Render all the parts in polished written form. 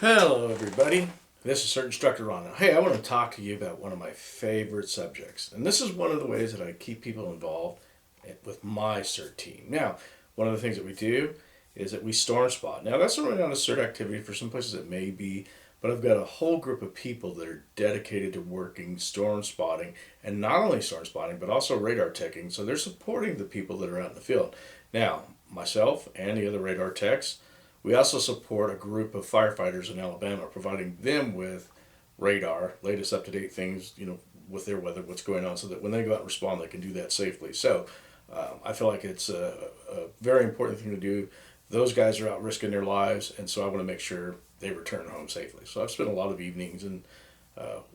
Hello everybody, this is CERT Instructor Ron. Hey, I want to talk to you about one of my favorite subjects, and this is one of the ways that I keep people involved with my CERT team. Now, one of the things that we do is that we storm spot. Now, that's really not a CERT activity. For some places it may be, but I've got a whole group of people that are dedicated to working storm spotting, and not only storm spotting, but also radar teching, so they're supporting the people that are out in the field. Now, myself and the other radar techs, we also support a group of firefighters in Alabama, providing them with radar, latest up-to-date things, with their weather, what's going on, so that when they go out and respond, they can do that safely. So I feel like it's a very important thing to do. Those guys are out risking their lives, and so I want to make sure they return home safely. So I've spent a lot of evenings and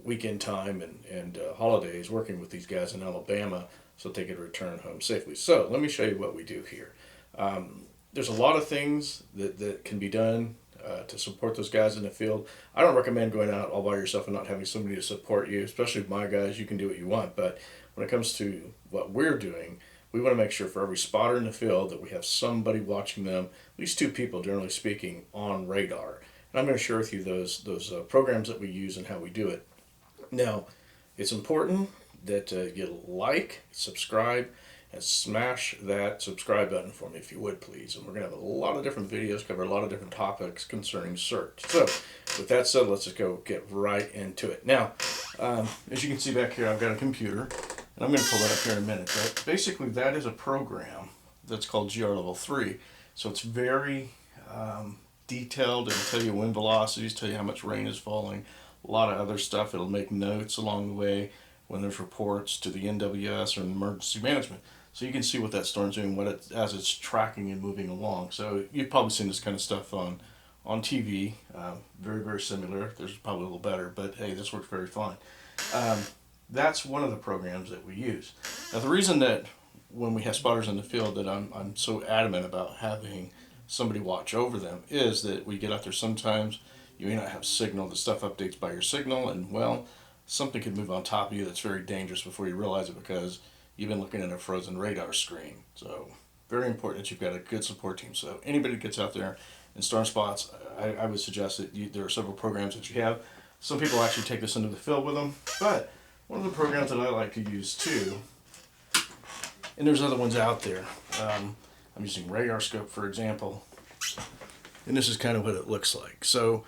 weekend time and holidays working with these guys in Alabama so that they could return home safely. So let me show you what we do here. There's a lot of things that can be done to support those guys in the field. I don't recommend going out all by yourself and not having somebody to support you, especially my guys. You can do what you want, but when it comes to what we're doing, we want to make sure for every spotter in the field that we have somebody watching them, at least two people, generally speaking, on radar. And I'm going to share with you those programs that we use and how we do it. Now, it's important that you like, subscribe, and smash that subscribe button for me if you would, please. And we're going to have a lot of different videos, cover a lot of different topics concerning CERT. So with that said, let's just go get right into it. Now, as you can see back here, I've got a computer, and I'm going to pull that up here in a minute. But basically, that is a program that's called GR Level 3. So it's very detailed. It'll tell you wind velocities, tell you how much rain is falling, a lot of other stuff. It'll make notes along the way when there's reports to the NWS or emergency management. So you can see what that storm's doing, as it's tracking and moving along. So you've probably seen this kind of stuff on TV. Very, very similar. There's probably a little better, but hey, this works very fine. That's one of the programs that we use. Now, the reason that when we have spotters in the field that I'm so adamant about having somebody watch over them is that we get out there sometimes, you may not have signal, the stuff updates by your signal, and well, something could move on top of you that's very dangerous before you realize it because you've been looking at a frozen radar screen. So very important that you've got a good support team. So anybody that gets out there and storm spots, I would suggest that there are several programs that you have. Some people actually take this into the field with them, but one of the programs that I like to use too, and there's other ones out there. I'm using Radar Scope, for example, and this is kind of what it looks like. So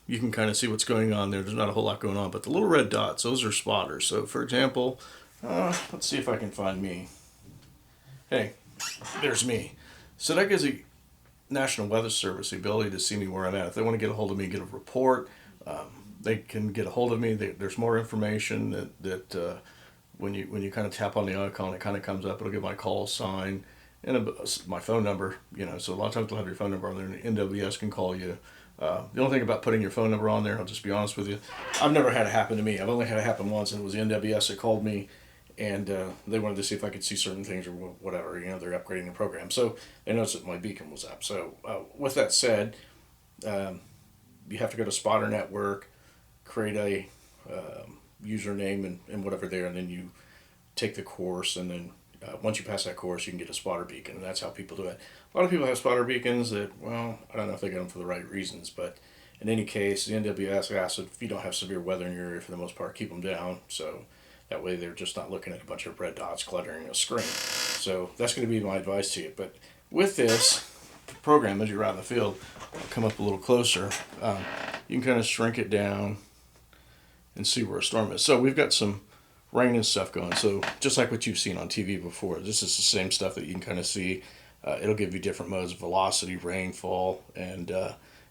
you can kind of see what's going on there. There's not a whole lot going on, but the little red dots, those are spotters. So for example, let's see if I can find me. Hey, there's me. So that gives the National Weather Service the ability to see me where I'm at. If they want to get a hold of me, get a report, they can get a hold of me. There's more information that when you kind of tap on the icon, it kind of comes up. It'll give my call sign and my phone number. So a lot of times they'll have your phone number on there, and the NWS can call you. The only thing about putting your phone number on there, I'll just be honest with you, I've never had it happen to me. I've only had it happen once, and it was the NWS that called me, and they wanted to see if I could see certain things or whatever. They're upgrading the program. So they noticed that my beacon was up. So with that said, you have to go to Spotter Network, create a username and whatever there, and then you take the course, and then once you pass that course, you can get a spotter beacon, and that's how people do it. A lot of people have spotter beacons that, well, I don't know if they get them for the right reasons, but in any case, the NWS asks if you don't have severe weather in your area, for the most part, keep them down, so that way they're just not looking at a bunch of red dots cluttering a screen. So that's going to be my advice to you. But with this program, as you're out in the field, I'll come up a little closer. You can kind of shrink it down and see where a storm is. So we've got some rain and stuff going. So just like what you've seen on TV before, this is the same stuff that you can kind of see. It'll give you different modes of velocity, rainfall, and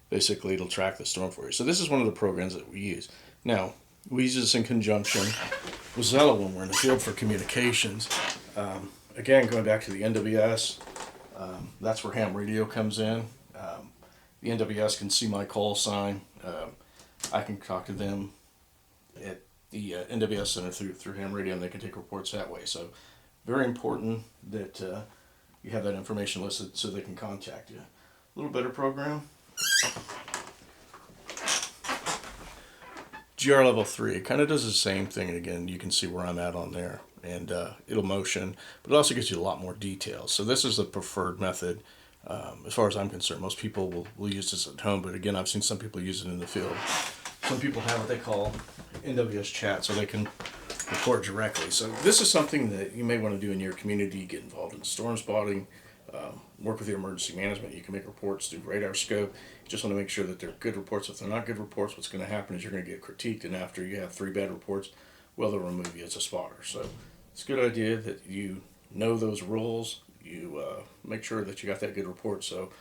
basically it'll track the storm for you. So this is one of the programs that we use. Now, we use this in conjunction with Zello when we're in the field for communications. Again, going back to the NWS, that's where ham radio comes in. The NWS can see my call sign. I can talk to them at the NWS Center through ham radio, and they can take reports that way. So very important that you have that information listed so they can contact you. A little better program. GR Level 3, it kind of does the same thing, and again, you can see where I'm at on there, and it'll motion, but it also gives you a lot more details. So this is the preferred method As far as I'm concerned, most people will use this at home, but again, I've seen some people use it in the field. Some people have what they call NWS chat, so they can report directly. So this is something that you may want to do in your community. Get involved in storm spotting, work with your emergency management. You can make reports through radar scope. You just want to make sure that they're good reports. If they're not good reports, what's going to happen is you're going to get critiqued, and after you have 3 bad reports, well, they'll remove you as a spotter. So it's a good idea that you know those rules. You make sure that you got that good report. So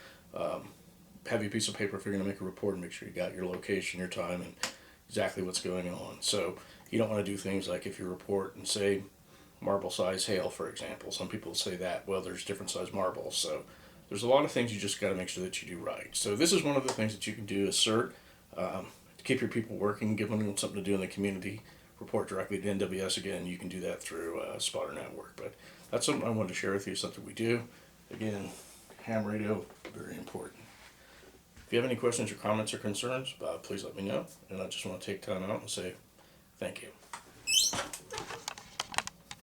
have your piece of paper if you're going to make a report, and make sure you got your location, your time, and exactly what's going on. So you don't want to do things like if you report and say marble size hail, for example. Some people say that. Well, there's different size marbles. So there's a lot of things you just got to make sure that you do right. So this is one of the things that you can do as CERT to keep your people working, give them something to do in the community. Report directly to NWS. Again, you can do that through Spotter Network. But that's something I wanted to share with you, something we do. Again, ham radio, very important. If you have any questions or comments or concerns, please let me know. And I just want to take time out and say thank you.